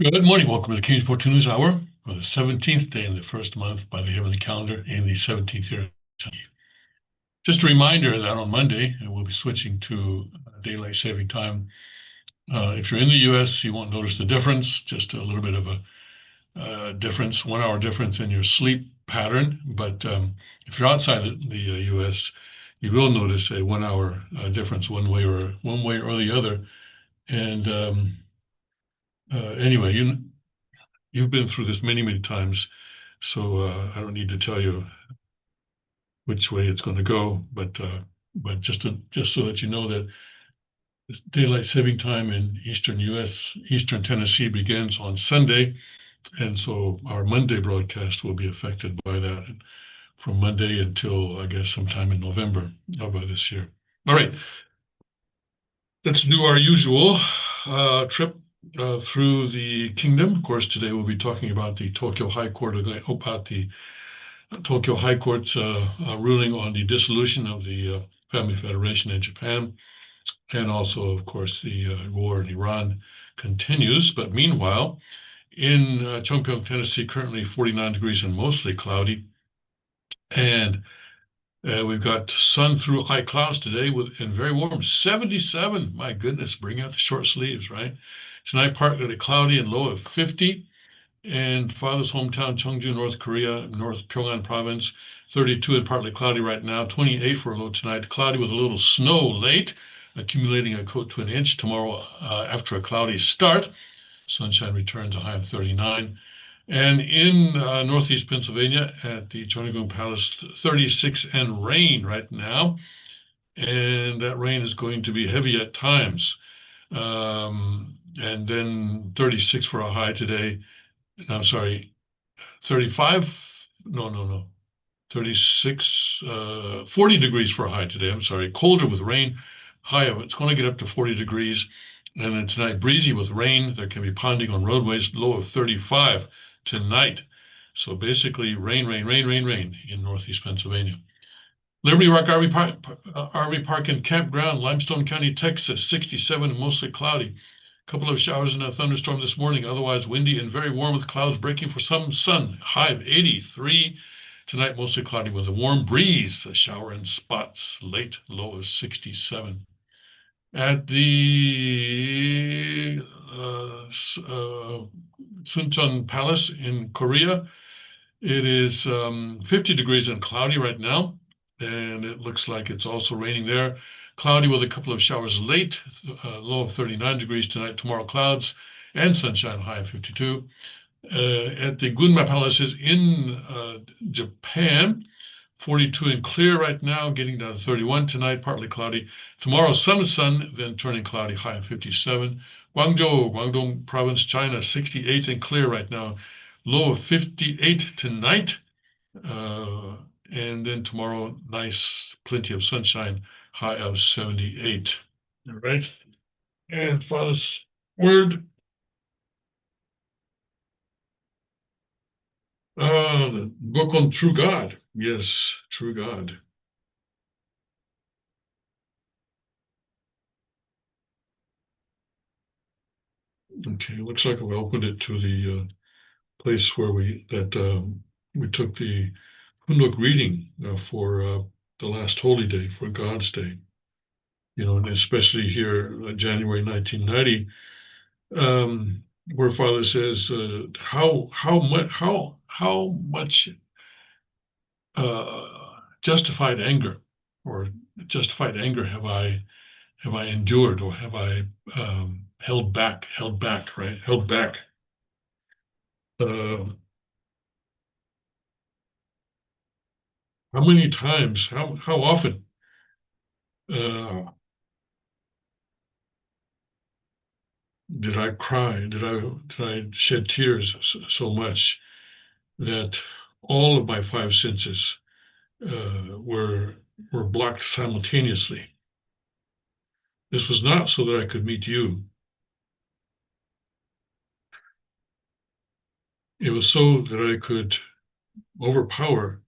Good morning. Welcome to the Kingsport News Hour for the 17th day in the first month by the heavenly calendar in the 17th year. Just a reminder that on Monday, we'll be switching to daylight saving time. If you're in the US, you won't notice the difference, just a little bit of a difference, 1 hour difference in your sleep pattern. But if you're outside the US, you will notice a 1 hour difference one way or the other. And anyway, you've been through this many, many times. So I don't need to tell you which way it's going to go, but just so that you know that daylight saving time in eastern U.S. eastern Tennessee begins on Sunday, and so our Monday broadcast will be affected by that from Monday until I guess sometime in November of this year. All right, let's do our usual trip through the kingdom. Of course, today we'll be talking about the Tokyo High Court about the Tokyo High Court's ruling on the dissolution of the Family Federation in Japan, and also, of course, the war in Iran continues. But meanwhile, in Chongpyeong, Tennessee, currently 49 degrees and mostly cloudy, and we've got sun through high clouds today and very warm, 77. My goodness, bring out the short sleeves, right? Tonight, partly cloudy and low of 50. And father's hometown, Cheongju, North Korea, North Pyongan province, 32 and partly cloudy right now, 28 for a low tonight, cloudy with a little snow late, accumulating a coat to an inch tomorrow after a cloudy start. Sunshine returns, a high of 39. And in northeast Pennsylvania at the Chonigung Palace, 36 and rain right now. And that rain is going to be heavy at times. And then 36 for a high today. I'm sorry, 35, no, 36, 40 degrees for a high today. I'm sorry, colder with rain, high of it's going to get up to 40 degrees. And then tonight, breezy with rain. There can be ponding on roadways, low of 35 tonight. So basically, rain in northeast Pennsylvania. Liberty Rock RV Park and Campground, Limestone County, Texas, 67, mostly cloudy. Couple of showers and a thunderstorm this morning, otherwise windy and very warm with clouds breaking for some sun. High of 83. Tonight, mostly cloudy with a warm breeze, a shower in spots. Late, low of 67. At the Suncheon Palace in Korea, it is 50 degrees and cloudy right now, and it looks like it's also raining there. Cloudy with a couple of showers late, low of 39 degrees tonight, tomorrow clouds, and sunshine, high of 52. At the Gunma Palaces in Japan, 42 and clear right now, getting down to 31 tonight, partly cloudy. Tomorrow, some sun, then turning cloudy, high of 57. Guangzhou, Guangdong Province, China, 68 and clear right now, low of 58 tonight. And then tomorrow, nice, plenty of sunshine, high of 78. All right. And Father's word, the book on true God. Yes, true God. Okay, looks like we opened it to the place where we took the Hundok reading for the last holy day, for God's Day. You know, and especially here, January 1990, where Father says, how much justified anger or justified anger have I endured, or have I held back, right? Held back. Uh, how many times, how often uh, did I cry? Did I shed tears so much that all of my five senses were blocked simultaneously? This was not so that I could meet you. It was so that I could overpower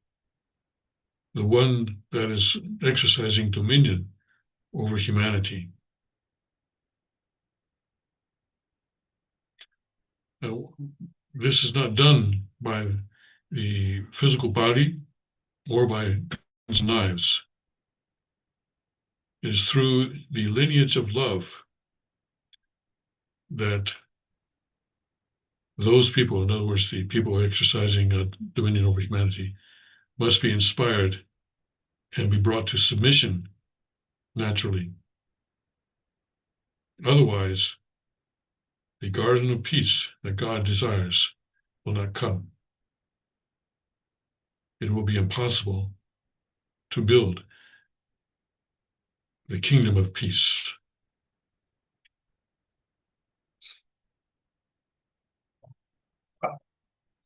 the one that is exercising dominion over humanity. This is not done by the physical body or by guns and knives. It is through the lineage of love that those people, in other words, the people exercising dominion over humanity, must be inspired and be brought to submission naturally. Otherwise, the garden of peace that God desires will not come. It will be impossible to build the kingdom of peace.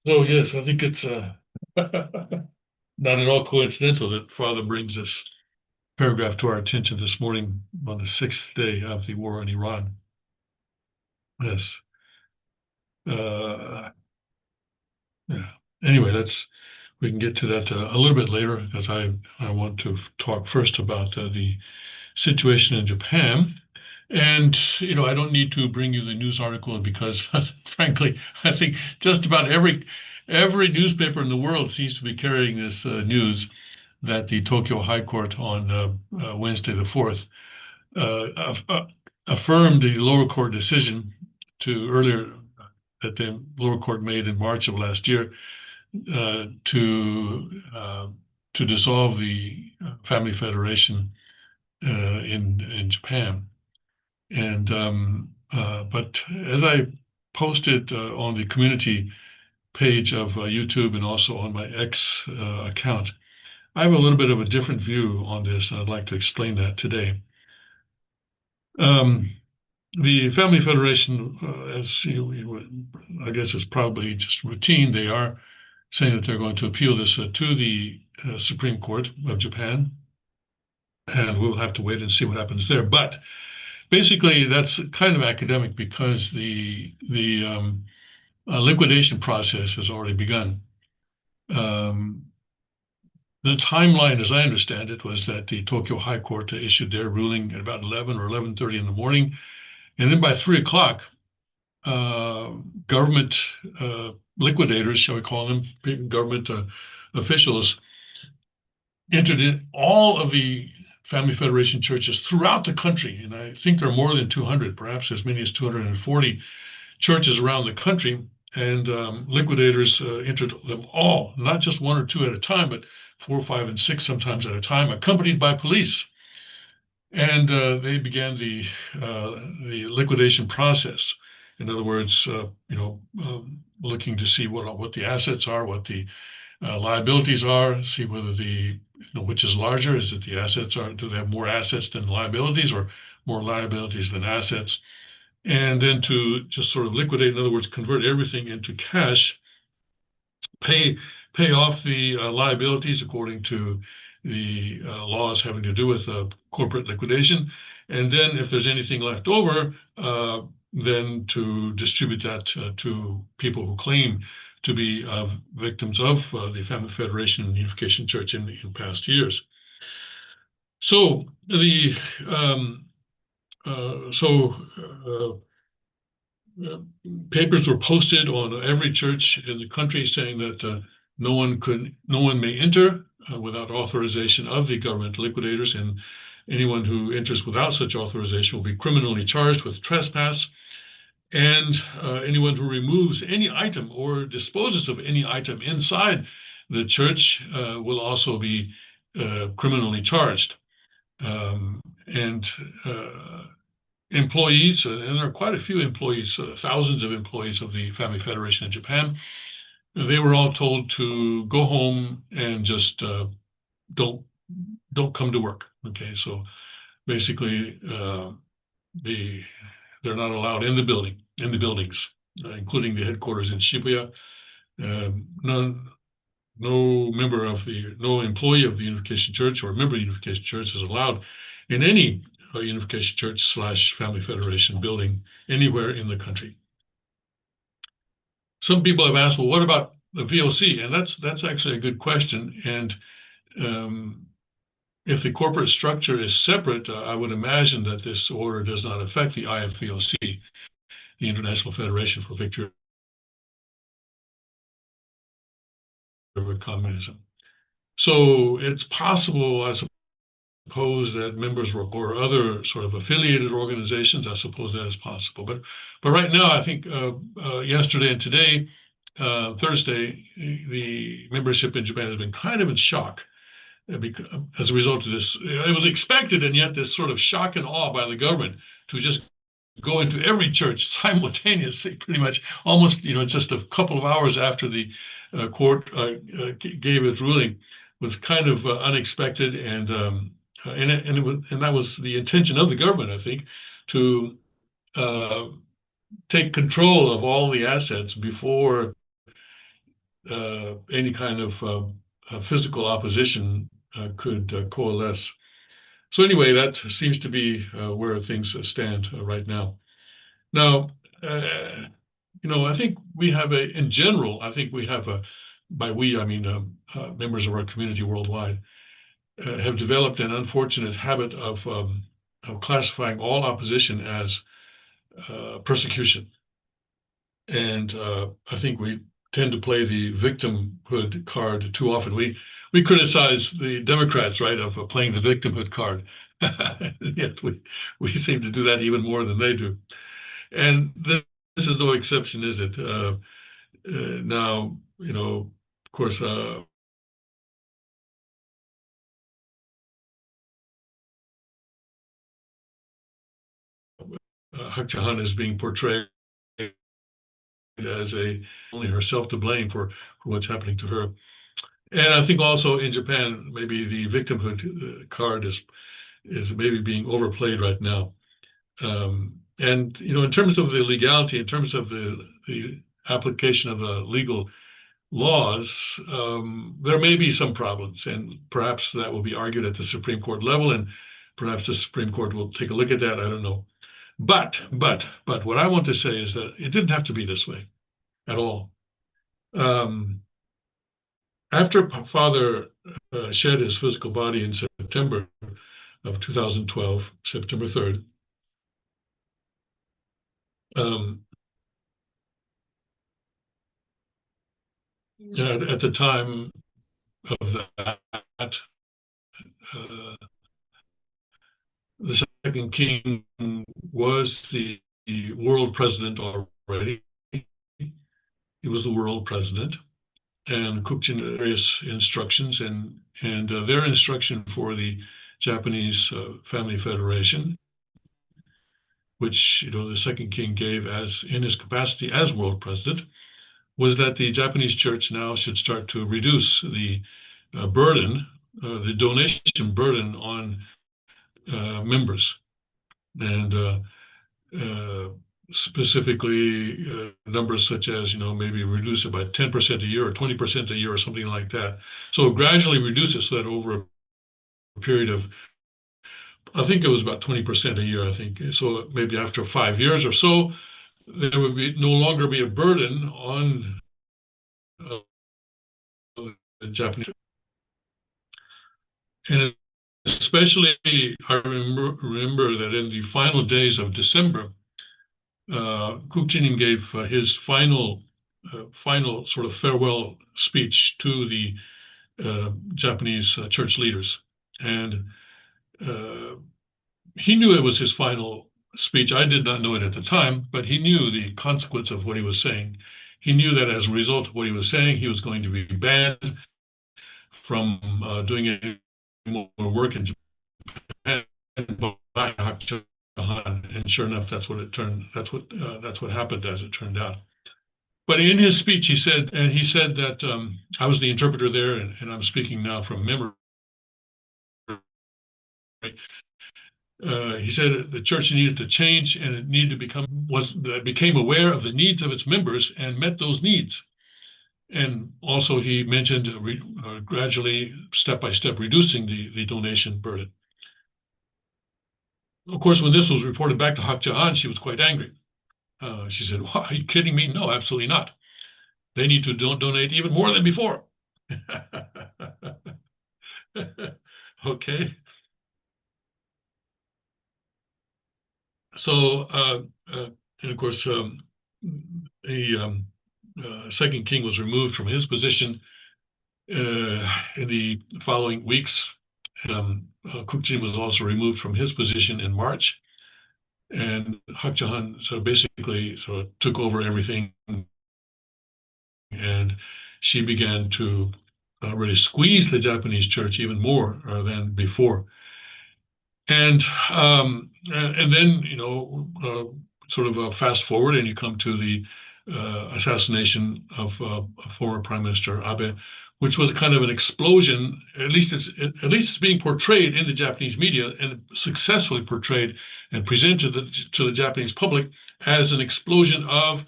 So, yes, I think it's not at all coincidental that Father brings this paragraph to our attention this morning on the sixth day of the war in Iran. Yes. Uh, yeah. Anyway, we can get to that a little bit later because I want to talk first about the situation in Japan. And, I don't need to bring you the news article because, frankly, I think just about every newspaper in the world seems to be carrying this news that the Tokyo High Court on Wednesday the 4th affirmed the lower court decision to earlier that the lower court made in March of last year uh, to uh, to dissolve the Family Federation in Japan. And but as I posted on the community page of YouTube and also on my X account, I have a little bit of a different view on this, and I'd like to explain that today. Um, the Family Federation, as I guess it's probably just routine, they are saying that they're going to appeal this to the Supreme Court of Japan, and we'll have to wait and see what happens there. But basically, that's kind of academic because the liquidation process has already begun. Um, the timeline, as I understand it, was that the Tokyo High Court issued their ruling at about 11 or 11:30 in the morning, and then by 3 o'clock, uh, government liquidators, shall we call them, government officials, entered in all of the Family Federation churches throughout the country, and I think there are more than 200, perhaps as many as 240 churches around the country, and liquidators entered them all, not just one or two at a time, but four, five, and six sometimes at a time, accompanied by police. And they began the liquidation process. In other words, looking to see what the assets are, what the liabilities are, see whether which is larger. Is it the assets do they have more assets than liabilities or more liabilities than assets? And then to just sort of liquidate, in other words, convert everything into cash, pay off the liabilities according to the laws having to do with corporate liquidation, and then if there's anything left over, then to distribute that to people who claim to be victims of the Family Federation and Unification Church in past years. So the so papers were posted on every church in the country saying that no one may enter without authorization of the government liquidators, and anyone who enters without such authorization will be criminally charged with trespass. And anyone who removes any item or disposes of any item inside the church will also be criminally charged. And employees, and there are quite a few employees, thousands of employees of the Family Federation in Japan. They were all told to go home and just don't come to work. Okay, so basically, they're not allowed in the buildings, including the headquarters in Shibuya. No employee of the Unification Church or member of the Unification Church is allowed in any Unification Church / Family Federation building anywhere in the country. Some people have asked, well, what about the VOC? And that's actually a good question. And if the corporate structure is separate, I would imagine that this order does not affect the IFVOC, the International Federation for Victory of communism. So it's possible, I suppose, that members were or other sort of affiliated organizations. I suppose that is possible. But right now, I think yesterday and today, Thursday, the membership in Japan has been kind of in shock as a result of this. It was expected, and yet this sort of shock and awe by the government to just go into every church simultaneously, pretty much almost, just a couple of hours after the court gave its ruling, was kind of unexpected, and that was the intention of the government, I think, to uh, take control of all the assets before any kind of physical opposition could coalesce. So anyway, that seems to be where things stand right now. Now, I think we have in general, I think we have by we, I mean members of our community worldwide, have developed an unfortunate habit of classifying all opposition as persecution. And I think we tend to play the victimhood card too often. We criticize the Democrats, right, of playing the victimhood card. Yet we seem to do that even more than they do. And this is no exception, is it? Now, of course, Hak Jahan is being portrayed as only herself to blame for what's happening to her. And I think also in Japan, maybe the victimhood card is maybe being overplayed right now. And in terms of the legality, in terms of the application of the legal laws, there may be some problems, and perhaps that will be argued at the Supreme Court level, and perhaps the Supreme Court will take a look at that. I don't know. But what I want to say is that it didn't have to be this way at all. After Father shed his physical body in September of 2012, September 3rd, at the time of that, the second king was the world president already. He was the world president, and Kukchin various instructions, and their instruction for the Japanese Family Federation, which the second king gave as in his capacity as world president, was that the Japanese church now should start to reduce the burden, the donation burden on members, and specifically numbers such as maybe reduce it by 10% a year or 20% a year or something like that. So gradually reduce it so that over a period of, I think it was about 20% a year, I think. So maybe after 5 years or so, there would be no longer be a burden on the Japanese. And especially, I remember that in the final days of December, Kukchinin gave his final sort of farewell speech to the Japanese church leaders. And he knew it was his final speech. I did not know it at the time, but he knew the consequence of what he was saying. He knew that as a result of what he was saying, he was going to be banned from doing any more work in Japan by Hak Jahan. And sure enough, that's what happened as it turned out. But in his speech, he said that I was the interpreter there, and I'm speaking now from memory. He said the church needed to change, and it needed to became aware of the needs of its members and met those needs. And also, he mentioned gradually, step by step, reducing the donation burden. Of course, when this was reported back to Hak Jahan, she was quite angry. She said, "What, are you kidding me? No, absolutely not. They need to donate even more than before." Okay. So, and of course, the second king was removed from his position in the following weeks, Kukjin was also removed from his position in March, and Hak Jahan so basically sort of took over everything, and she began to really squeeze the Japanese church even more than before. And then sort of fast forward, and you come to the assassination of former Prime Minister Abe, which was kind of an explosion. At least it's being portrayed in the Japanese media and successfully portrayed and presented to the Japanese public as an explosion of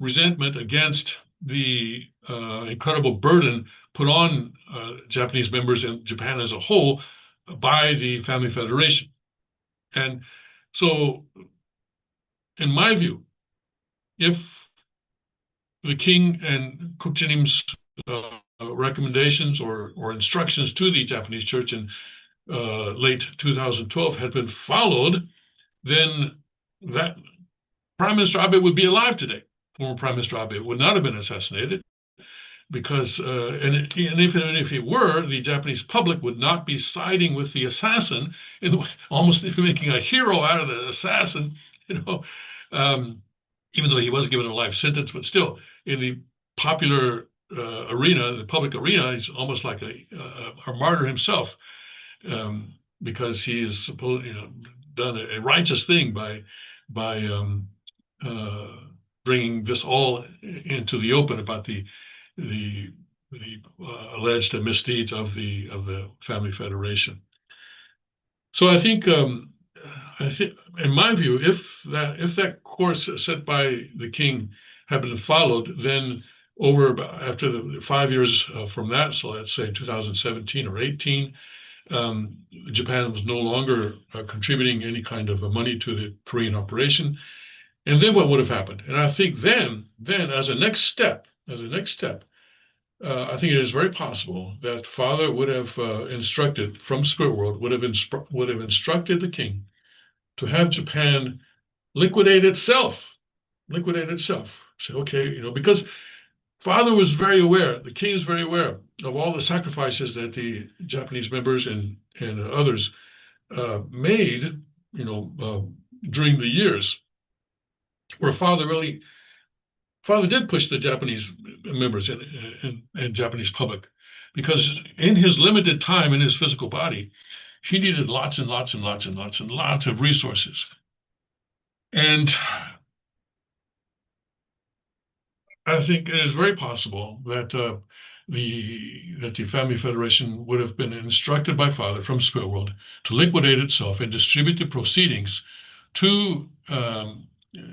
resentment against the incredible burden put on Japanese members and Japan as a whole by the Family Federation. And so, in my view, if the king and Kukjinim's recommendations or instructions to the Japanese church in late 2012 had been followed, then that Prime Minister Abe would be alive today. Former Prime Minister Abe would not have been assassinated, because if he were, the Japanese public would not be siding with the assassin, almost making a hero out of the assassin, even though he was given a life sentence. But still, in the popular arena, the public arena, he's almost like a martyr himself, because he is supposed, done a righteous thing by bringing this all into the open about the alleged misdeeds of the Family Federation. So I think in my view, if that course set by the king had been followed, then after the 5 years from that, so let's say 2017 or 18, Japan was no longer contributing any kind of money to the Korean operation. And then what would have happened? And I think then as a next step, I think it is very possible that Father would have instructed from Spirit World, would have instructed the king to have Japan liquidate itself. Say, okay, because Father was very aware, the king is very aware of all the sacrifices that the Japanese members and others made, during the years, where Father did push the Japanese members and Japanese public, because in his limited time in his physical body, he needed lots and lots and lots and lots and lots of resources. And I think it is very possible that the Family Federation would have been instructed by Father from Spirit World to liquidate itself and distribute the proceedings to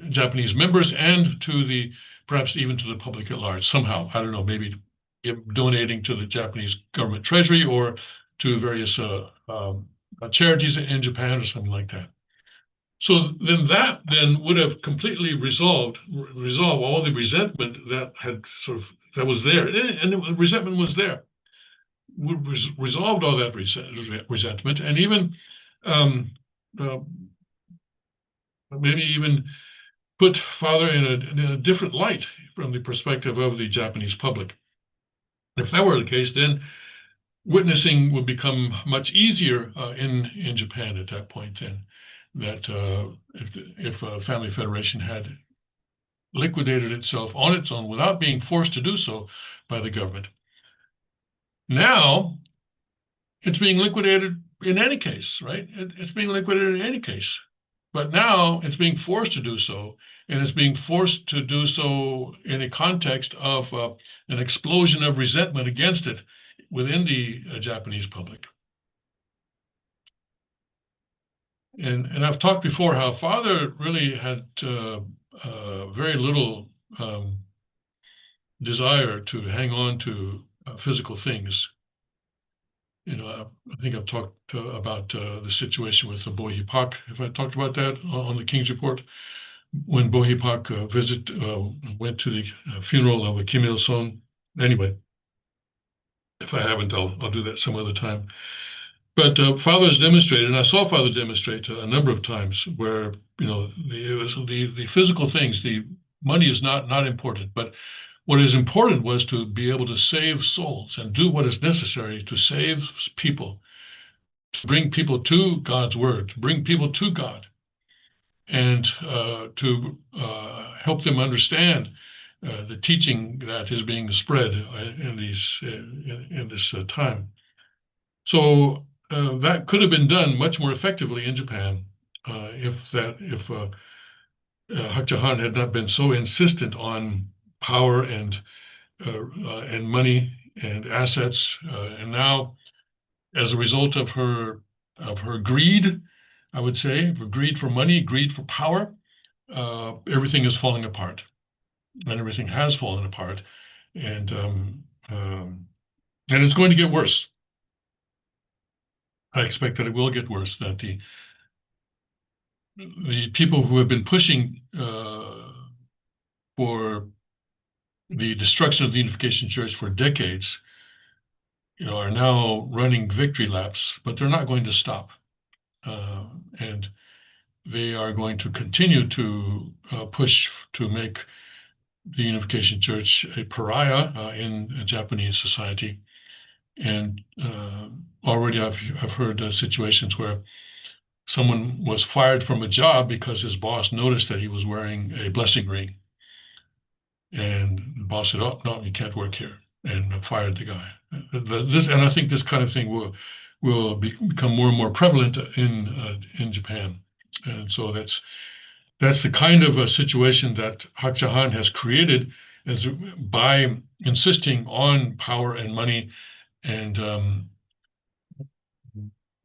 Japanese members and to perhaps even to the public at large somehow. I don't know, maybe donating to the Japanese government treasury or to various charities in Japan or something like that. So that would have completely resolve all the resentment that was there, and the resentment was there. Resolved all that resentment, and even maybe even put Father in a different light from the perspective of the Japanese public. If that were the case, then witnessing would become much easier in Japan at that point. Then, that if a Family Federation had liquidated itself on its own without being forced to do so by the government. Now, it's being liquidated in any case, right? It's being liquidated in any case. But now it's being forced to do so, and it's being forced to do so in a context of an explosion of resentment against it within the Japanese public. And I've talked before how Father really had very little desire to hang on to physical things. I think I've talked about the situation with the Bohee Pak. Have I talked about that on the King's Report? When Bohee Pak went to the funeral of Kim Il-sung. Anyway, if I haven't, I'll do that some other time. But Father's demonstrated, and I saw Father demonstrate a number of times, where the physical things, the money is not important, but What is important was to be able to save souls and do what is necessary to save people, to bring people to God's word, to bring people to God, and to help them understand the teaching that is being spread in this time. So that could have been done much more effectively in Japan if Hak Ja Han had not been so insistent on power and money and assets, and now as a result of her greed, I would say, for greed for money, greed for power, everything is falling apart, and everything has fallen apart, and and it's going to get worse. I expect that it will get worse. That the people who have been pushing for the destruction of the Unification Church for decades, are now running victory laps, but they're not going to stop, and they are going to continue to push to make the Unification Church a pariah in Japanese society. And already I've heard situations where someone was fired from a job because his boss noticed that he was wearing a blessing ring. And the boss said, "Oh, no, you can't work here," and fired the guy. And I think this kind of thing will become more and more prevalent in Japan. And so that's the kind of a situation that Hak Ja Han has created by insisting on power and money, and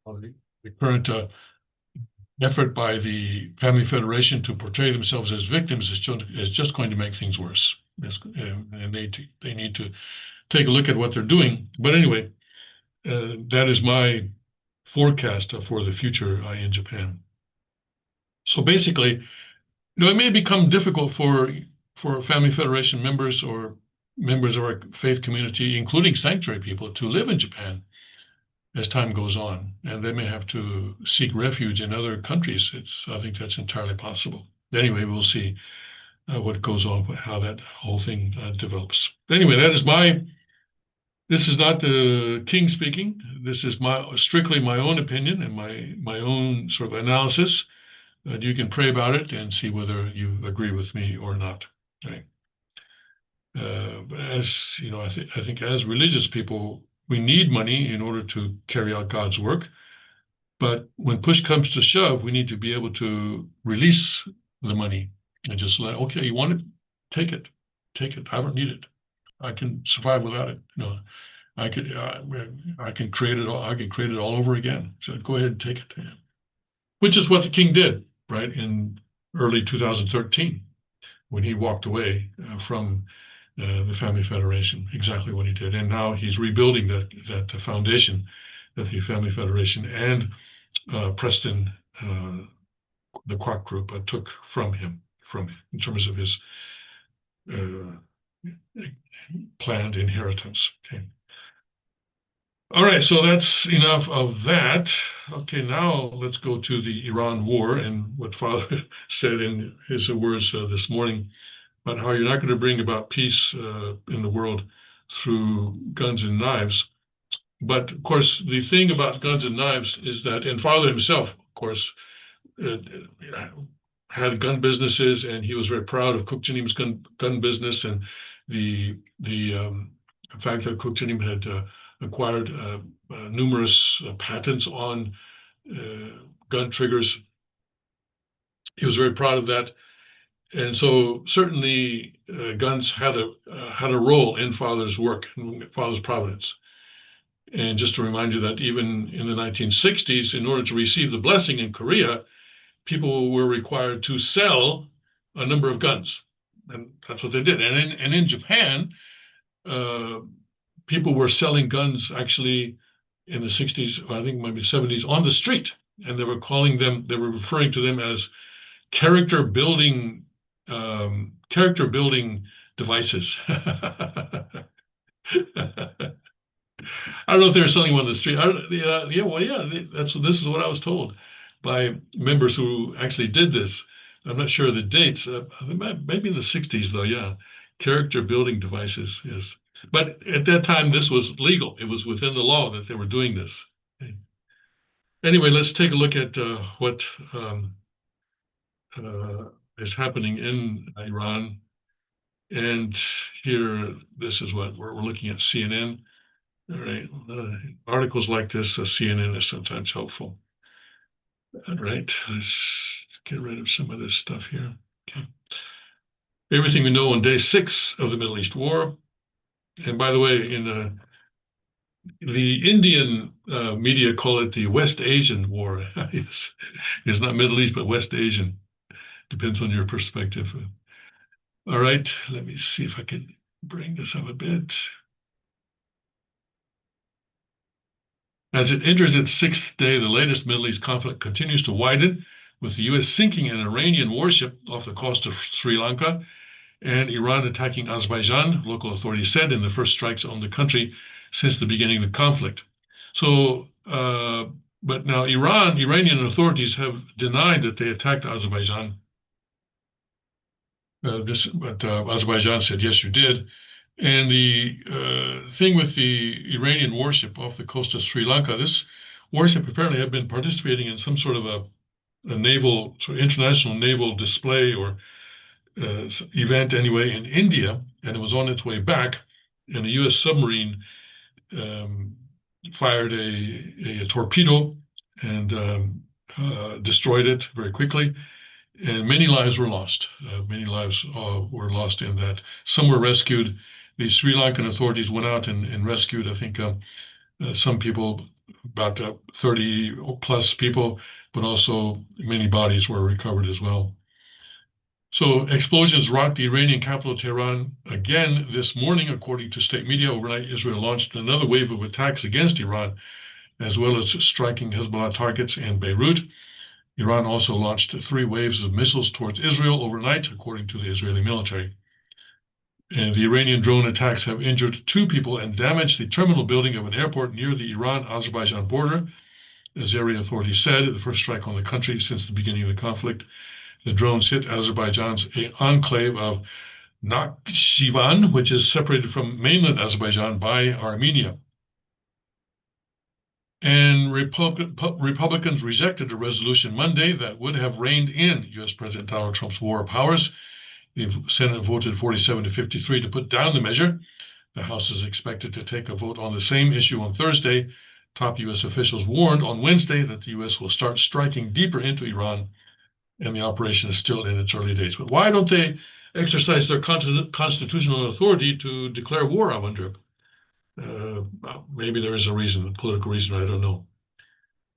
the current effort by the Family Federation to portray themselves as victims is just going to make things worse. And they need to take a look at what they're doing. But anyway, that is my forecast for the future in Japan. So basically, it may become difficult for Family Federation members or members of our faith community, including sanctuary people, to live in Japan as time goes on, and they may have to seek refuge in other countries. I think that's entirely possible. Anyway, we'll see what goes on, how that whole thing develops. Anyway, this is not the king speaking. This is strictly my own opinion and my own sort of analysis. You can pray about it and see whether you agree with me or not. Right? But as you know, I think as religious people, we need money in order to carry out God's work. But when push comes to shove, we need to be able to release the money and just okay, you want it, take it, I don't need it. I can survive without it. I can create it all. I can create it all over again. So go ahead and take it. Which is what the king did, right, in early 2013 when he walked away from the Family Federation. Exactly what he did, and now he's rebuilding that foundation that the Family Federation and Preston, the Kwok Group, took from him in terms of his planned inheritance. Okay. All right, so that's enough of that. Okay, now let's go to the Iran war and what Father said in his words this morning about how you're not going to bring about peace in the world through guns and knives. But of course, the thing about guns and knives is that, and Father himself, of course, had gun businesses, and he was very proud of Kuk Jinim's gun business and the fact that Kuk Jinim had acquired numerous patents on gun triggers. He was very proud of that, and so certainly guns had a role in Father's work, in Father's providence. And just to remind you that even in the 1960s, in order to receive the blessing in Korea, people were required to sell a number of guns, and that's what they did. And in Japan, people were selling guns actually in the 60s, or I think maybe 70s, on the street, and they were referring to them as character building devices. I don't know if they were selling one on the street. This is what I was told by members who actually did this. I'm not sure of the dates. Maybe in the 60s, though. Yeah, Character building devices, yes. But at that time, this was legal. It was within the law that they were doing this. Okay. Anyway, let's take a look at what uh, is happening in Iran. And here, this is what we're looking at CNN. All right. Articles like this, CNN is sometimes helpful. All right. Let's get rid of some of this stuff here. Okay. Everything we know on day 6 of the Middle East War. And by the way, in the Indian media call it the West Asian War. It's not Middle East, but West Asian. Depends on your perspective. All right, let me see if I can bring this up a bit. As it enters its 6th day, the latest Middle East conflict continues to widen, with the U.S. sinking an Iranian warship off the coast of Sri Lanka and Iran attacking Azerbaijan, local authorities said, in the first strikes on the country since the beginning of the conflict. So, but now Iranian authorities have denied that they attacked Azerbaijan. But Azerbaijan said, yes, you did. And the thing with the Iranian warship off the coast of Sri Lanka, this warship apparently had been participating in some sort of a naval, sort of international naval display or event anyway in India, and it was on its way back, and a U.S. submarine fired a torpedo and destroyed it very quickly, and many lives were lost. Many lives were lost in that. Some were rescued. The Sri Lankan authorities went out and rescued, I think, some people, about 30 plus people, but also many bodies were recovered as well. So explosions rocked the Iranian capital, Tehran, again this morning, according to state media. Overnight, Israel launched another wave of attacks against Iran, as well as striking Hezbollah targets in Beirut. Iran also launched 3 waves of missiles towards Israel overnight, according to the Israeli military. And the Iranian drone attacks have injured 2 people and damaged the terminal building of an airport near the Iran-Azerbaijan border, as area authorities said, the first strike on the country since the beginning of the conflict. The drones hit Azerbaijan's enclave of Nakhchivan, which is separated from mainland Azerbaijan by Armenia. And Republicans rejected a resolution Monday that would have reined in U.S. President Donald Trump's war powers. The Senate voted 47 to 53 to put down the measure. The House is expected to take a vote on the same issue on Thursday. Top U.S. officials warned on Wednesday that the U.S. will start striking deeper into Iran, and the operation is still in its early days. But why don't they exercise their constitutional authority to declare war, I wonder? Maybe there is a reason, a political reason, I don't know.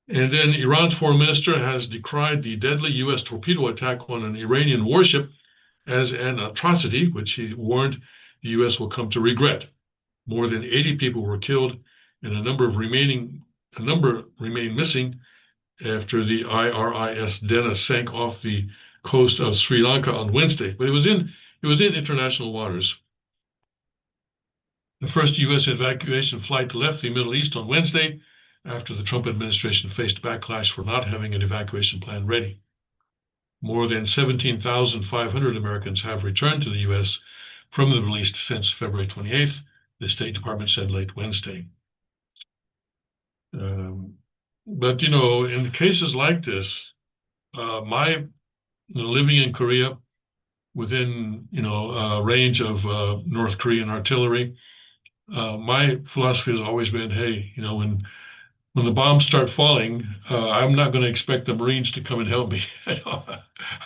And then Iran's foreign minister has decried the deadly U.S. torpedo attack on an Iranian warship as an atrocity, which he warned the U.S. will come to regret. More than 80 people were killed, and a number remain missing after the IRIS Dena sank off the coast of Sri Lanka on Wednesday. But it was in international waters. The first U.S. evacuation flight left the Middle East on Wednesday after the Trump administration faced backlash for not having an evacuation plan ready. More than 17,500 Americans have returned to the U.S. from the Middle East since February 28th, the State Department said late Wednesday. But, in cases like this, living in Korea within, range of North Korean artillery, my philosophy has always been, hey, when the bombs start falling, I'm not going to expect the Marines to come and help me.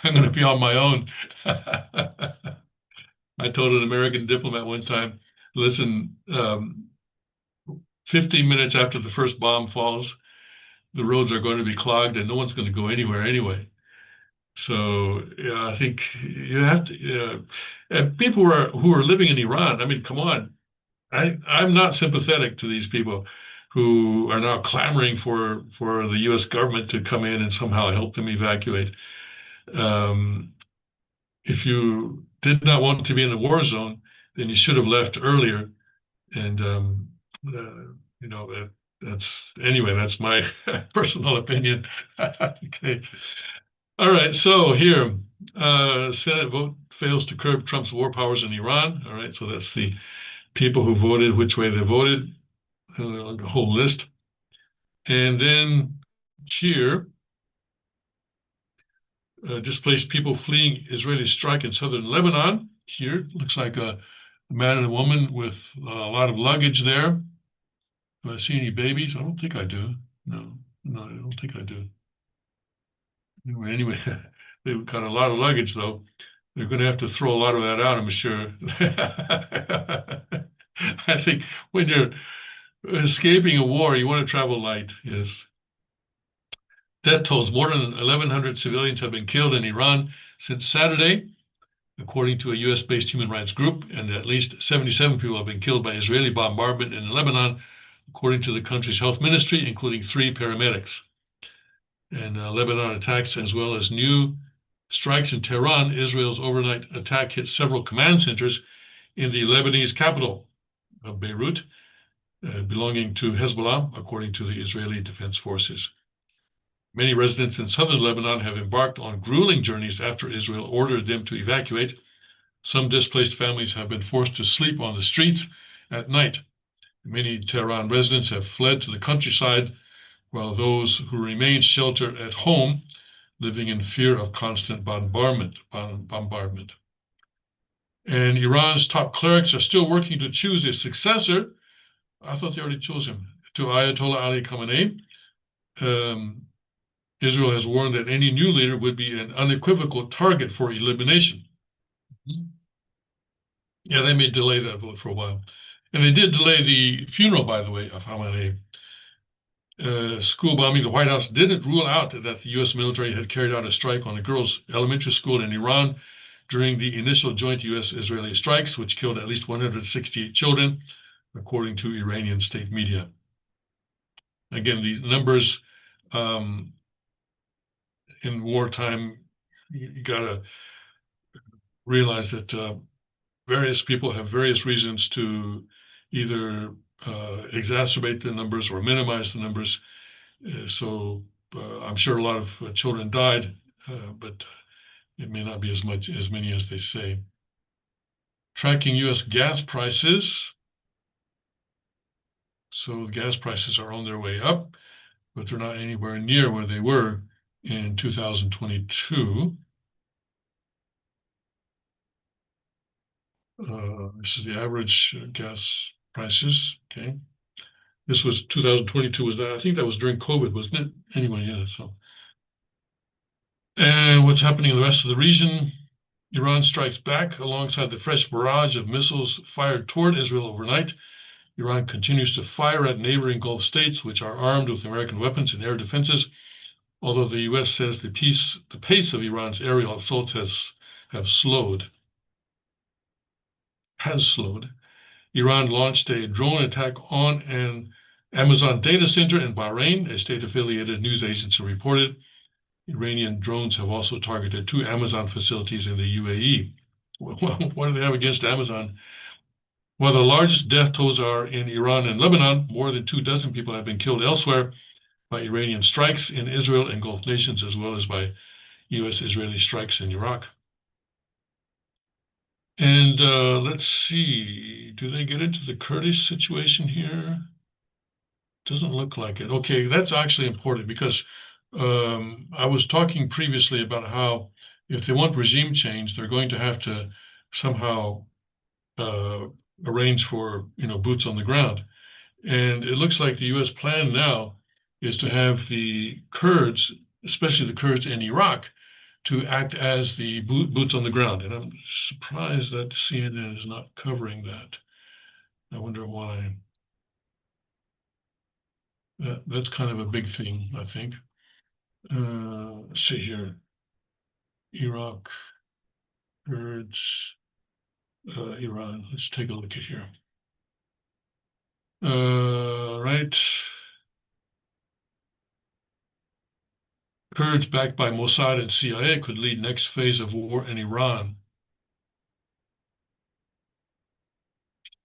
I'm going to be on my own. I told an American diplomat one time, listen, 15 minutes after the first bomb falls, the roads are going to be clogged and no one's going to go anywhere anyway. So yeah, I think you have to. And people who are living in Iran, I mean, come on. I'm not sympathetic to these people who are now clamoring for the U.S. government to come in and somehow help them evacuate. If you did not want to be in a war zone, then you should have left earlier. And that's my personal opinion. Okay. All right. So here, Senate vote fails to curb Trump's war powers in Iran. All right, so that's the people who voted, which way they voted, a whole list. And then here, displaced people fleeing Israeli strike in southern Lebanon. Here, looks like a man and a woman with a lot of luggage there. Do I see any babies? I don't think I do. No, no, I don't think I do. Anyway, they've got a lot of luggage, though. They're going to have to throw a lot of that out, I'm sure. I think when you're escaping a war, you want to travel light. Yes. Death tolls. More than 1,100 civilians have been killed in Iran since Saturday, according to a US-based human rights group, and at least 77 people have been killed by Israeli bombardment in Lebanon, according to the country's health ministry, including 3 paramedics. And Lebanon attacks, as well as new strikes in Tehran. Israel's overnight attack hit several command centers in the Lebanese capital of Beirut, belonging to Hezbollah, according to the Israeli Defense Forces. Many residents in southern Lebanon have embarked on grueling journeys after Israel ordered them to evacuate. Some displaced families have been forced to sleep on the streets at night. Many Tehran residents have fled to the countryside, while those who remain shelter at home, living in fear of constant bombardment. And Iran's top clerics are still working to choose a successor. I thought they already chose him, to Ayatollah Ali Khamenei. Israel has warned that any new leader would be an unequivocal target for elimination. Yeah, they may delay that vote for a while. And they did delay the funeral, by the way, of Khamenei. School bombing. The White House didn't rule out that the U.S. military had carried out a strike on a girls' elementary school in Iran during the initial joint U.S.-Israeli strikes, which killed at least 168 children, according to Iranian state media. Again, these numbers in wartime, you got to realize that various people have various reasons to either exacerbate the numbers or minimize the numbers. So I'm sure a lot of children died, but it may not be as many as they say. Tracking U.S. gas prices. So the gas prices are on their way up, but they're not anywhere near where they were in 2022. This is the average gas prices. Okay. This was 2022. Was that? I think that was during COVID, wasn't it? Anyway, yeah. So, and what's happening in the rest of the region? Iran strikes back alongside the fresh barrage of missiles fired toward Israel overnight. Iran continues to fire at neighboring Gulf states, which are armed with American weapons and air defenses, although the U.S. says the pace of Iran's aerial assaults has slowed. Iran launched a drone attack on an Amazon data center in Bahrain, a state-affiliated news agency reported. Iranian drones have also targeted 2 Amazon facilities in the UAE. Well, what do they have against Amazon? While the largest death tolls are in Iran and Lebanon, more than 24 people have been killed elsewhere by Iranian strikes in Israel and Gulf nations, as well as by U.S.-Israeli strikes in Iraq. And let's see, do they get into the Kurdish situation here? Doesn't look like it. Okay, that's actually important because I was talking previously about how if they want regime change, they're going to have to somehow arrange for boots on the ground. And it looks like the U.S. plan now is to have the Kurds, especially the Kurds in Iraq, to act as the boots on the ground. And I'm surprised that CNN is not covering that. I wonder why. That's kind of a big thing, I think. Let's see here. Iraq, Kurds, Iran. Let's take a look at here. Right. Kurds backed by Mossad and CIA could lead next phase of war in Iran.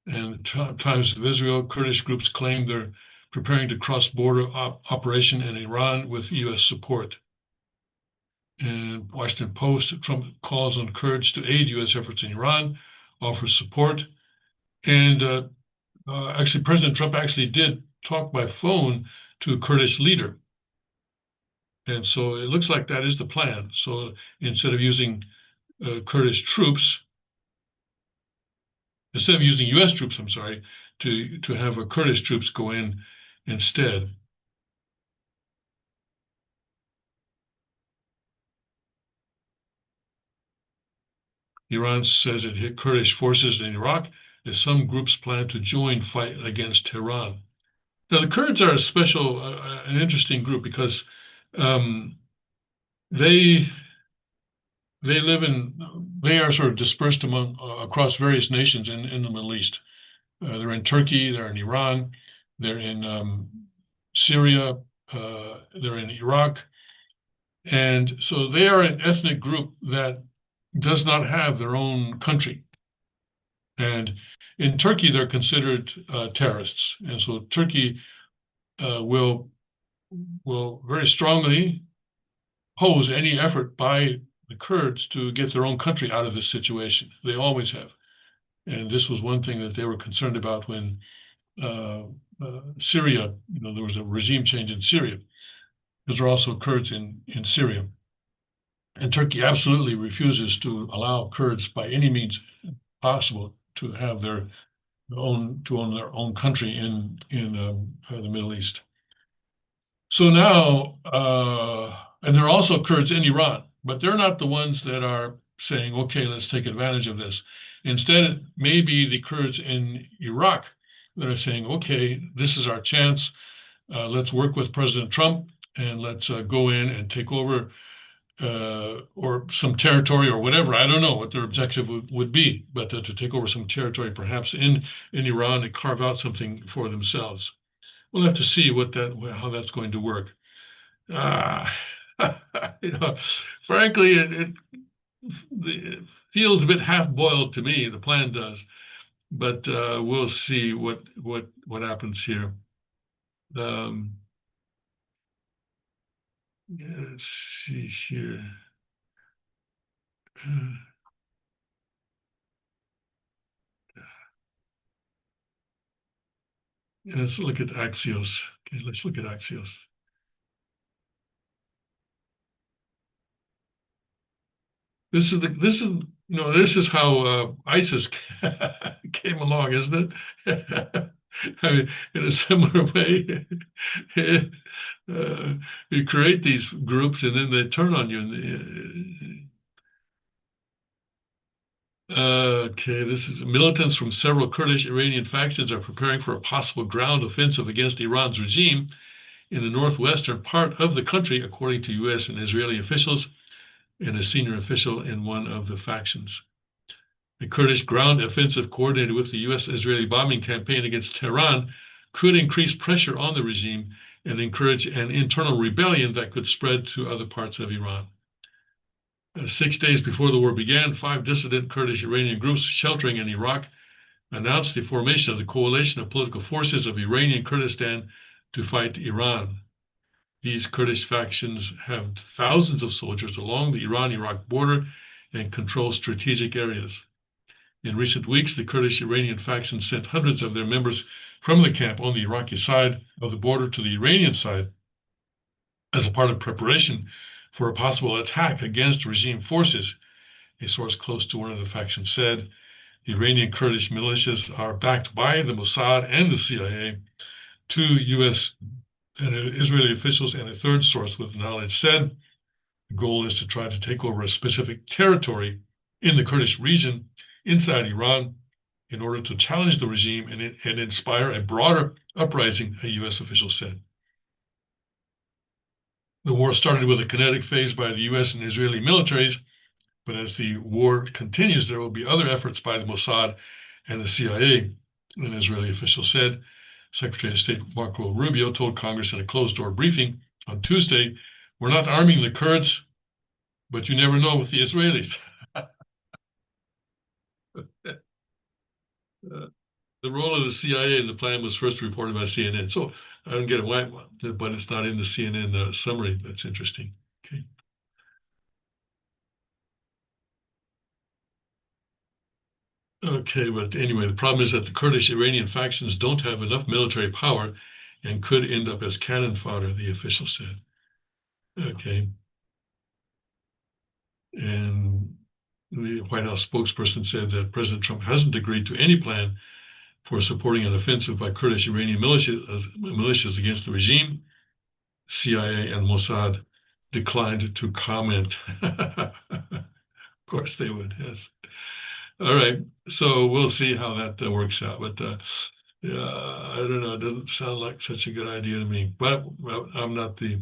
And Times of Israel, Kurdish groups claim they're preparing to cross-border operation in Iran with U.S. support. And Washington Post, Trump calls on Kurds to aid U.S. efforts in Iran, offers support. And actually, President Trump actually did talk by phone to a Kurdish leader. And so it looks like that is the plan. So instead of using Kurdish troops, instead of using U.S. troops, I'm sorry, to have a Kurdish troops go in instead. Iran says it hit Kurdish forces in Iraq as some groups plan to join fight against Tehran. Now, the Kurds are a special, an interesting group because um, they they are sort of dispersed among across various nations in the Middle East. They're in Turkey, they're in Iran, they're in Syria, they're in Iraq, and so they are an ethnic group that does not have their own country. And in Turkey, they're considered terrorists, and so Turkey will very strongly oppose any effort by the Kurds to get their own country out of this situation. They always have, and this was one thing that they were concerned about when uh, Syria, there was a regime change in Syria, because there are also Kurds in Syria. And Turkey absolutely refuses to allow Kurds by any means possible to have to own their own country in the Middle East. So now, and there are also Kurds in Iran, but they're not the ones that are saying, okay, let's take advantage of this. Instead, maybe the Kurds in Iraq that are saying, okay, this is our chance. Let's work with President Trump and let's go in and take over or some territory or whatever. I don't know what their objective would be, but to take over some territory, perhaps in Iran, and carve out something for themselves. We'll have to see how that's going to work. Uh, you know, frankly, it feels a bit half-boiled to me. The plan does, but we'll see what happens here. Um, let's see here. Let's look at Axios. Okay, let's look at Axios. This is how ISIS came along, isn't it? I mean, in a similar way, you create these groups and then they turn on you. Okay, this is militants from several Kurdish Iranian factions are preparing for a possible ground offensive against Iran's regime in the northwestern part of the country, according to U.S. and Israeli officials and a senior official in one of the factions. The Kurdish ground offensive coordinated with the U.S.-Israeli bombing campaign against Tehran could increase pressure on the regime and encourage an internal rebellion that could spread to other parts of Iran. 6 days before the war began, 5 dissident Kurdish Iranian groups sheltering in Iraq announced the formation of the coalition of political forces of Iranian Kurdistan to fight Iran. These Kurdish factions have thousands of soldiers along the Iran-Iraq border and control strategic areas. In recent weeks, the Kurdish Iranian faction sent hundreds of their members from the camp on the Iraqi side of the border to the Iranian side as a part of preparation for a possible attack against regime forces. A source close to one of the factions said, the Iranian Kurdish militias are backed by the Mossad and the CIA. 2 U.S. and Israeli officials and a third source with knowledge said the goal is to try to take over a specific territory in the Kurdish region inside Iran in order to challenge the regime and inspire a broader uprising, a U.S. official said. The war started with a kinetic phase by the U.S. and Israeli militaries, but as the war continues, there will be other efforts by the Mossad and the CIA, an Israeli official said. Secretary of State Marco Rubio told Congress in a closed-door briefing on Tuesday, we're not arming the Kurds, but you never know with the Israelis. The role of the CIA in the plan was first reported by CNN. So I don't get why, but it's not in the CNN summary. That's interesting. Okay. Okay, but anyway, the problem is that the Kurdish Iranian factions don't have enough military power and could end up as cannon fodder, the official said. Okay. And the White House spokesperson said that President Trump hasn't agreed to any plan for supporting an offensive by Kurdish Iranian militias against the regime. CIA and Mossad declined to comment. Of course they would, yes. All right, so we'll see how that works out. But yeah, I don't know. It doesn't sound like such a good idea to me. But well, I'm not the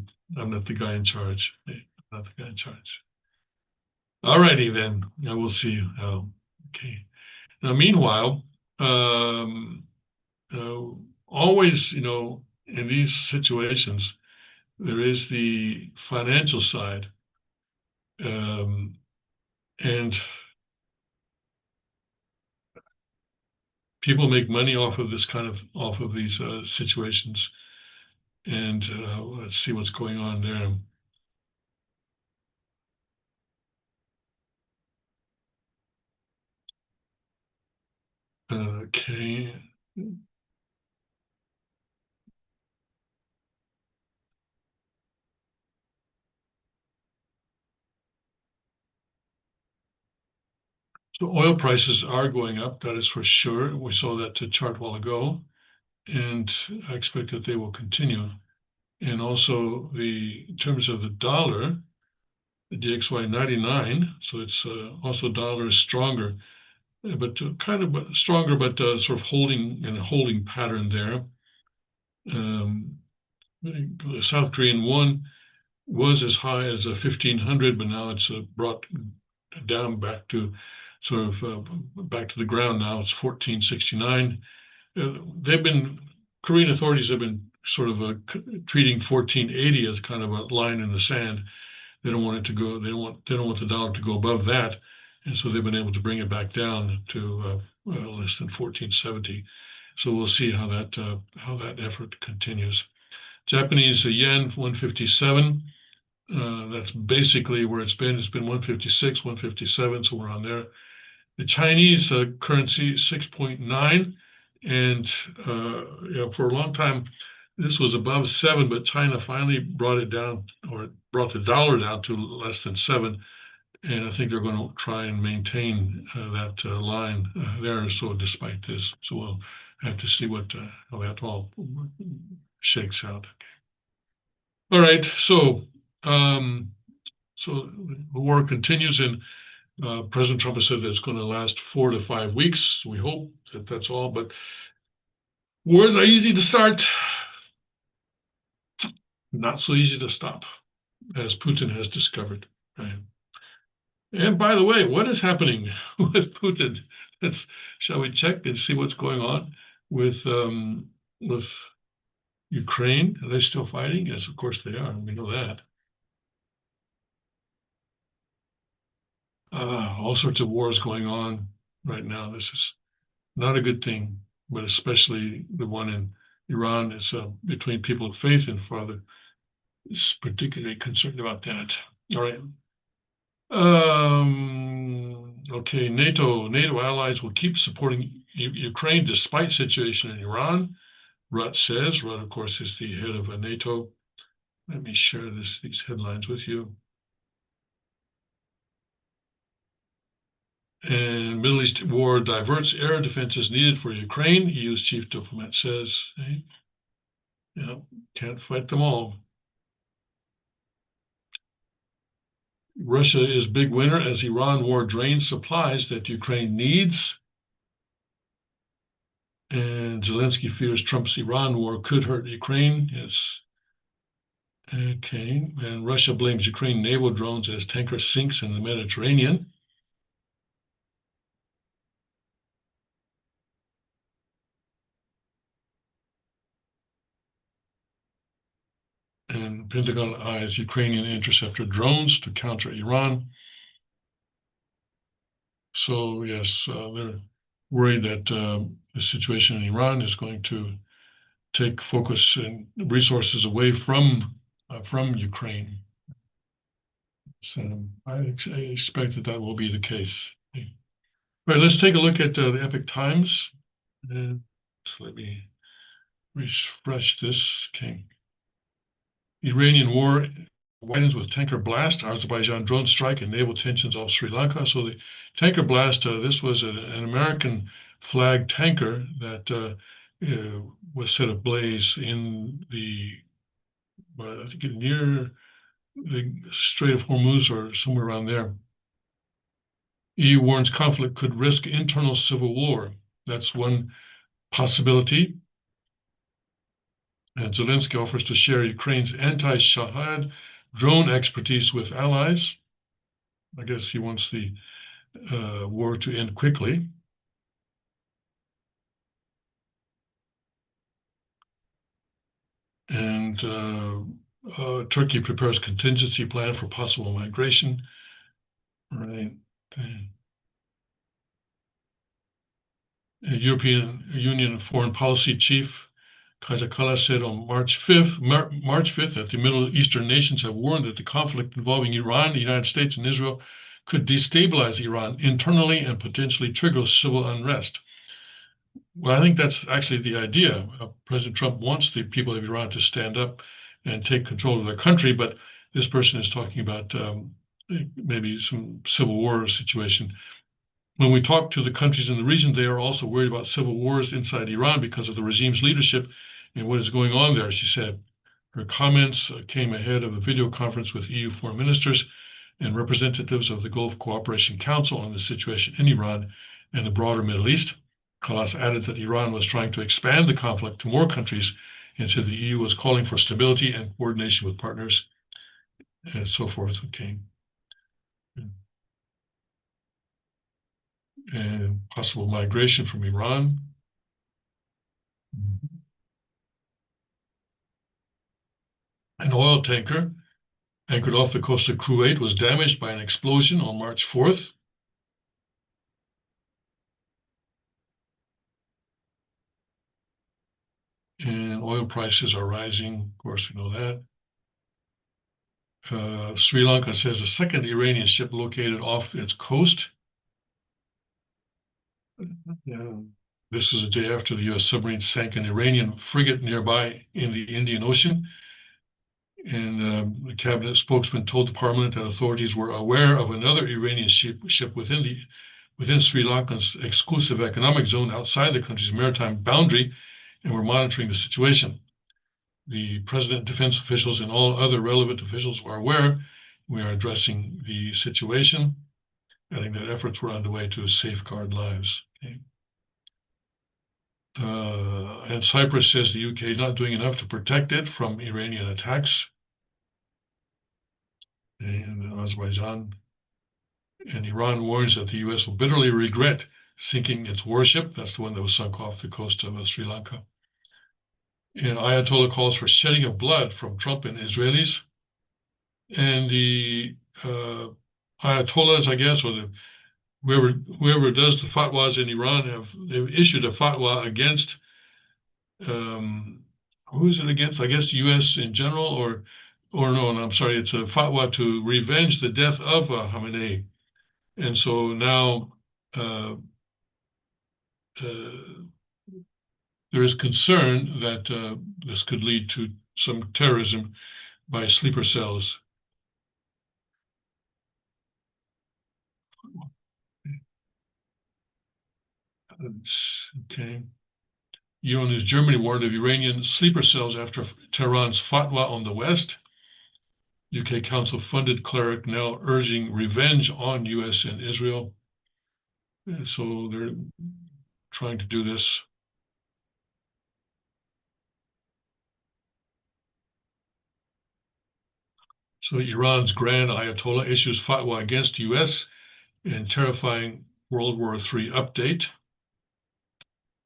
guy in charge. I'm not the guy in charge. All righty then. I will see how. Okay. Now, meanwhile, um, uh, always, in these situations, there is the financial side, um, and people make money off of these situations. And let's see what's going on there. Okay. So oil prices are going up, that is for sure. We saw that to chart a while ago, and I expect that they will continue. And also in terms of the dollar, the DXY 99, so it's also dollar is stronger, but kind of stronger, but sort of holding in a holding pattern there. The South Korean won was as high as a 1500, but now it's brought down back to sort of back to the ground now. It's 1469. Korean authorities have been sort of treating 1480 as kind of a line in the sand. They don't want it to go. They don't want the dollar to go above that, and so they've been able to bring it back down to less than 1470. So we'll see how that effort continues. Japanese yen 157. That's basically where it's been. It's been 156, 157, so we're on there. The Chinese currency 6.9, and for a long time this was above 7, but China finally brought it down, or brought the dollar down to less than 7, and I think they're going to try and maintain that line there. So despite this, so we'll have to see how that all shakes out. All right, um, so the war continues, and President Trump has said that it's going to last 4 to 5 weeks. We hope that that's all, but wars are easy to start, not so easy to stop, as Putin has discovered. Right? And by the way, what is happening with Putin? Shall we check and see what's going on with Ukraine? Are they still fighting? Yes, of course they are. We know that. All sorts of wars going on right now. This is not a good thing, but especially the one in Iran is between people of faith, and Father is particularly concerned about that. All right. Okay, NATO allies will keep supporting Ukraine despite situation in Iran. Rutt says. Rutt, of course, is the head of NATO. Let me share these headlines with you. And Middle East war diverts air defenses needed for Ukraine, EU's chief diplomat says. Hey, can't fight them all. Russia is big winner as Iran war drains supplies that Ukraine needs. And Zelensky fears Trump's Iran war could hurt Ukraine. Yes. Okay. And Russia blames Ukraine naval drones as tanker sinks in the Mediterranean. And Pentagon eyes Ukrainian interceptor drones to counter Iran. So yes, they're worried that the situation in Iran is going to take focus and resources away from Ukraine. So I expect that will be the case. All right, let's take a look at the Epoch Times. And let me refresh this. Okay. Iranian war widens with tanker blast, Azerbaijan drone strike, and naval tensions off Sri Lanka. So the tanker blast, this was an American flag tanker that was set ablaze in I think near the Strait of Hormuz or somewhere around there. EU warns conflict could risk internal civil war. That's one possibility. And Zelensky offers to share Ukraine's anti-Shahad drone expertise with allies. I guess he wants the war to end quickly. And Turkey prepares contingency plan for possible migration. Right. European Union Foreign Policy Chief Kajakala said on March 5th that the Middle Eastern nations have warned that the conflict involving Iran, the United States, and Israel could destabilize Iran internally and potentially trigger civil unrest. Well, I think that's actually the idea. President Trump wants the people of Iran to stand up and take control of their country, but this person is talking about maybe some civil war situation. When we talk to the countries in the region, they are also worried about civil wars inside Iran because of the regime's leadership and what is going on there, she said. Her comments came ahead of a video conference with EU foreign ministers and representatives of the Gulf Cooperation Council on the situation in Iran and the broader Middle East. Kallas added that Iran was trying to expand the conflict to more countries and said the EU was calling for stability and coordination with partners and so forth. Okay. And possible migration from Iran. An oil tanker anchored off the coast of Kuwait was damaged by an explosion on March 4th. And oil prices are rising. Of course, we know that. Sri Lanka says a second Iranian ship located off its coast. This is a day after the U.S. submarine sank an Iranian frigate nearby in the Indian Ocean. And the cabinet spokesman told the parliament that authorities were aware of another Iranian ship within Sri Lanka's exclusive economic zone outside the country's maritime boundary, and were monitoring the situation. The president, defense officials, and all other relevant officials are aware. We are addressing the situation, adding that efforts were underway to safeguard lives. Okay. And Cyprus says the UK is not doing enough to protect it from Iranian attacks. And Azerbaijan and Iran warns that the US will bitterly regret sinking its warship. That's the one that was sunk off the coast of Sri Lanka. And Ayatollah calls for shedding of blood from Trump and Israelis. And the Ayatollahs, I guess, or whoever does the fatwas in Iran they've issued a fatwa against who is it against? I guess the U.S. in general, or no, I'm sorry, it's a fatwa to revenge the death of Khamenei. And so now there is concern that this could lead to some terrorism by sleeper cells. Okay. Euronews Germany warned of Iranian sleeper cells after Tehran's fatwa on the West. UK Council funded cleric now urging revenge on US and Israel. And so they're trying to do this. So Iran's Grand Ayatollah issues fatwa against US and terrifying World War III update.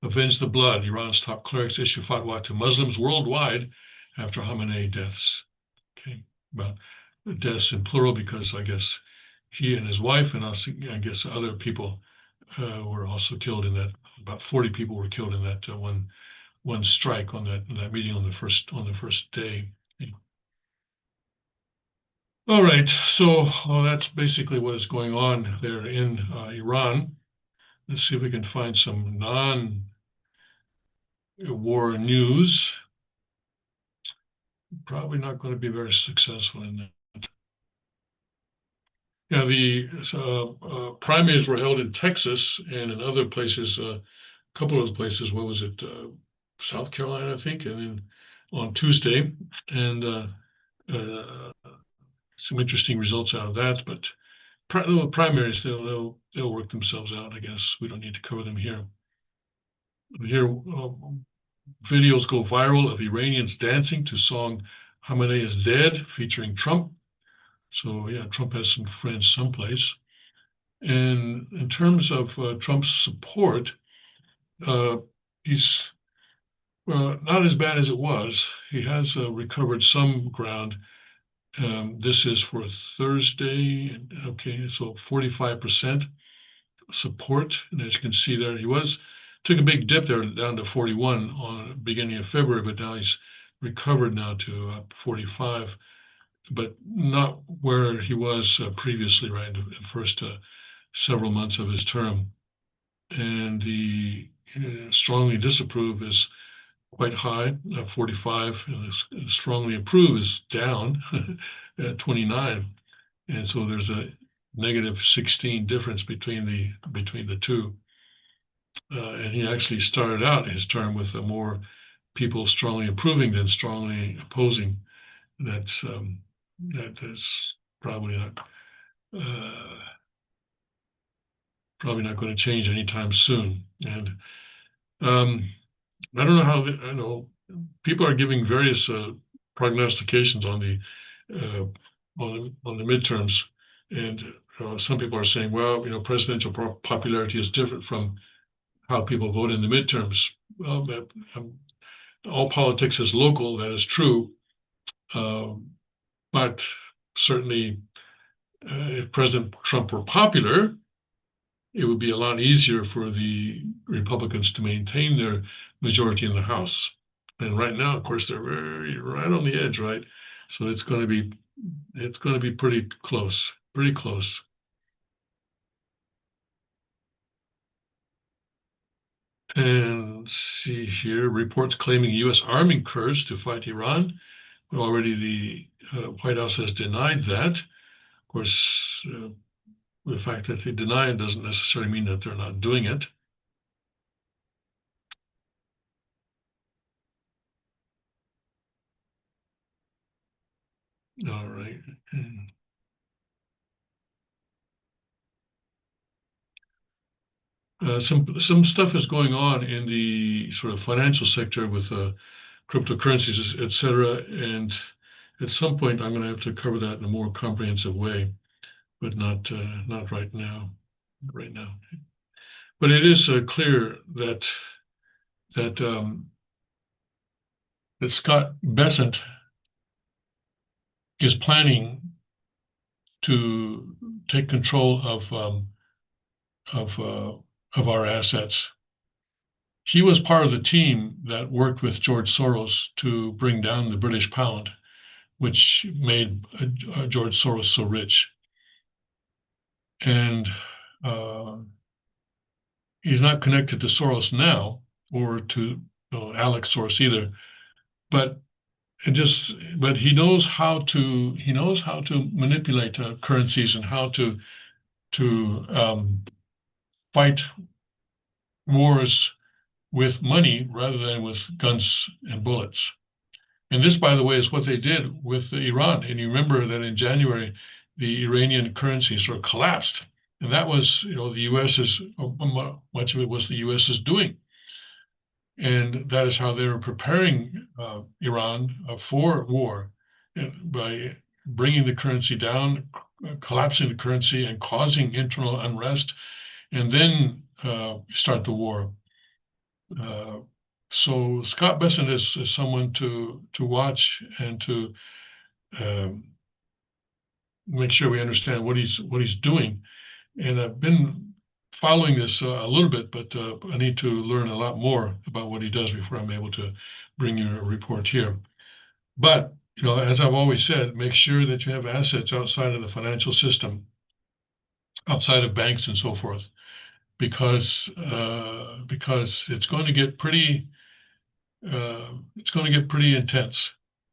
Avenge the blood. Iran's top clerics issue fatwa to Muslims worldwide after Khamenei deaths. Okay, about deaths in plural because I guess he and his wife and I guess other people were also killed in that. About 40 people were killed in that one strike on that meeting on the first day. Okay. All right, so that's basically what is going on there in Iran. Let's see if we can find some non-war news. Probably not going to be very successful in that. Yeah, the primaries were held in Texas and in other places, a couple of places. What was it? South Carolina, I think, and then on Tuesday, and uh, some interesting results out of that. But the primaries, they'll work themselves out, I guess. We don't need to cover them here. Here, videos go viral of Iranians dancing to song "Khamenei is Dead" featuring Trump. So yeah, Trump has some friends someplace. And in terms of Trump's support, uh, he's not as bad as it was. He has recovered some ground. This is for Thursday. Okay, so 45% support. And as you can see there, he took a big dip there down to 41 on the beginning of February, but now he's recovered now to 45, but not where he was previously, right? The first several months of his term. And the strongly disapprove is quite high, 45, and strongly approve is down at 29. And so there's a negative 16 difference between the two. And he actually started out his term with more people strongly approving than strongly opposing. That is uh, probably not going to change anytime soon. And um, I don't know how I know people are giving various prognostications on the midterms, and some people are saying, well, presidential popularity is different from how people vote in the midterms. Well, all politics is local. That is true, but certainly, if President Trump were popular, it would be a lot easier for the Republicans to maintain their majority in the House. And right now, of course, they're very right on the edge, right? So it's going to be pretty close, pretty close. And let's see here, reports claiming U.S. arming Kurds to fight Iran. But already the White House has denied that. Of course, the fact that they deny it doesn't necessarily mean that they're not doing it. All right. Some stuff is going on in the sort of financial sector with cryptocurrencies, et cetera. And at some point, I'm going to have to cover that in a more comprehensive way, but not right now. Right now, but it is clear that that Scott Bessent is planning to take control of uh, of our assets. He was part of the team that worked with George Soros to bring down the British pound, which made George Soros so rich. And he's not connected to Soros now or to Alex Soros either, but he knows how to manipulate currencies and how to fight wars with money rather than with guns and bullets. And this, by the way, is what they did with Iran. And you remember that in January, the Iranian currency sort of collapsed. And that was, the US's, much of it was the US's doing. And that is how they were preparing Iran for war by bringing the currency down, collapsing the currency, and causing internal unrest, and then start the war. So Scott Bessent is someone to watch and to um, make sure we understand what he's doing. And I've been following this a little bit, but I need to learn a lot more about what he does before I'm able to bring you a report here. But as I've always said, make sure that you have assets outside of the financial system, outside of banks and so forth. because it's going to get pretty intense.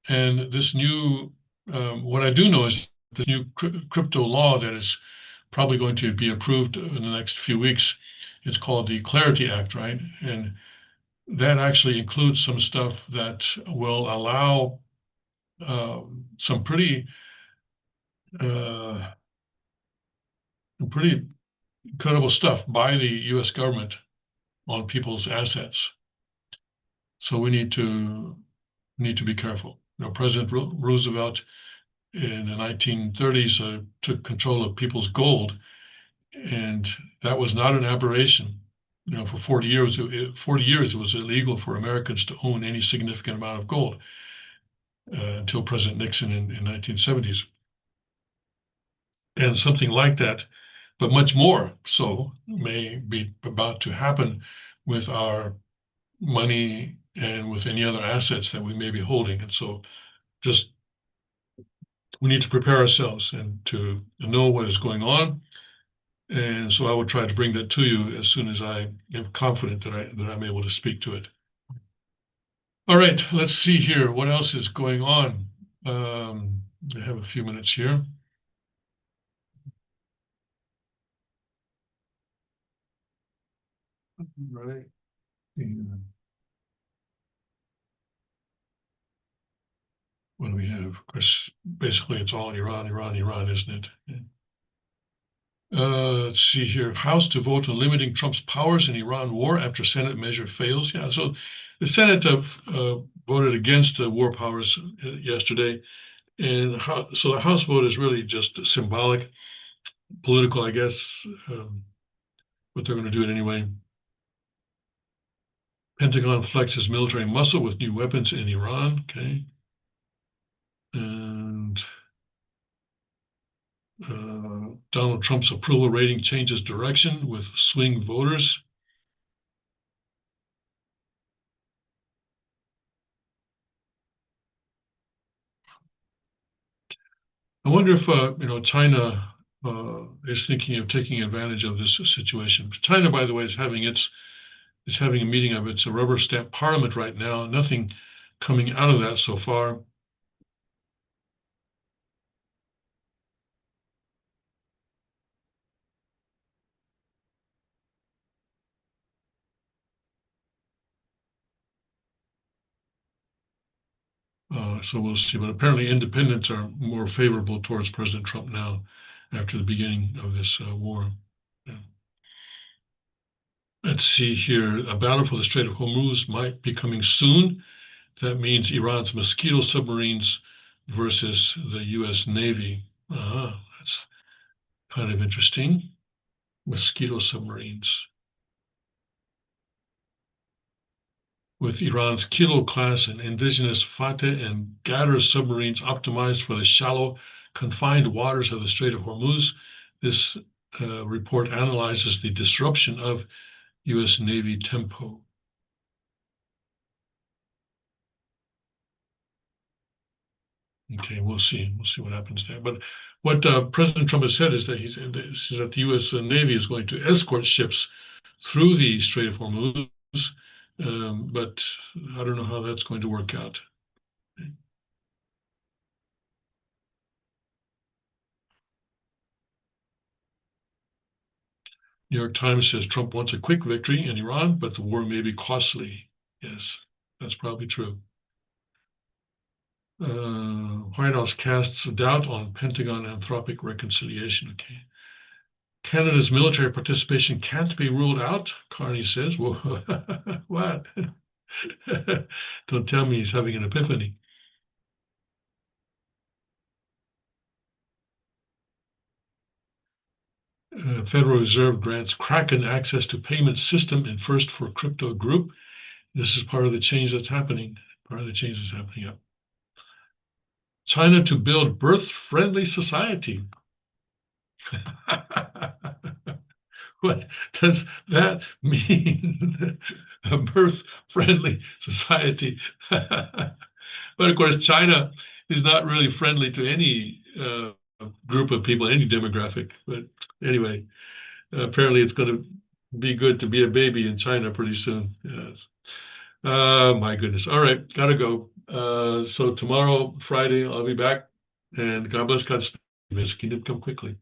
And this new what I do know is the new crypto law that is probably going to be approved in the next few weeks. It's called the Clarity Act, right? And that actually includes some stuff that will allow some uh, pretty incredible stuff by the U.S. government on people's assets. So we need to be careful. President Roosevelt in the 1930s took control of people's gold, and that was not an aberration. For 40 years, 40 years, it was illegal for Americans to own any significant amount of gold until President Nixon in 1970s. And something like that, but much more so, may be about to happen with our money and with any other assets that we may be holding. And so just we need to prepare ourselves and to know what is going on. And so I will try to bring that to you as soon as I am confident that I'm able to speak to it. All right, let's see here. What else is going on? I have a few minutes here. Right. Yeah. What do we have? Of course, basically it's all Iran, Iran, Iran, isn't it? Yeah. Let's see here. House to vote on limiting Trump's powers in Iran war after Senate measure fails. Yeah, so the Senate voted against the war powers yesterday. And so the House vote is really just symbolic, political, I guess, but they're going to do it anyway. Pentagon flexes military muscle with new weapons in Iran. Okay. And Donald Trump's approval rating changes direction with swing voters. I wonder if China is thinking of taking advantage of this situation. China, by the way, is having a meeting of its rubber stamp parliament right now. Nothing coming out of that so far. So we'll see. But apparently, independents are more favorable towards President Trump now after the beginning of this war. Yeah. Let's see here. A battle for the Strait of Hormuz might be coming soon. That means Iran's Mosquito submarines versus the U.S. Navy. That's kind of interesting. Mosquito submarines. With Iran's Kilo class and indigenous Fateh and Ghadar submarines optimized for the shallow, confined waters of the Strait of Hormuz. This report analyzes the disruption of U.S. Navy tempo. Okay, we'll see. We'll see what happens there. But what President Trump has said is that the U.S. Navy is going to escort ships through the Strait of Hormuz, but I don't know how that's going to work out. New York Times says Trump wants a quick victory in Iran, but the war may be costly. Yes, that's probably true. White House casts doubt on Pentagon Anthropic reconciliation. Okay. Canada's military participation can't be ruled out, Carney says. Well, what? Don't tell me he's having an epiphany. Federal Reserve grants Kraken access to payment system and first for crypto group. This is part of the change that's happening. Part of the change that's happening. Yeah. China to build birth-friendly society. What does that mean? A birth-friendly society. But of course, China is not really friendly to any group of people, any demographic. But anyway, apparently it's going to Be good to be a baby in China pretty soon. Yes. My goodness. All right, gotta go. So tomorrow, Friday, I'll be back. And God bless Godspeed. May His kingdom come quickly.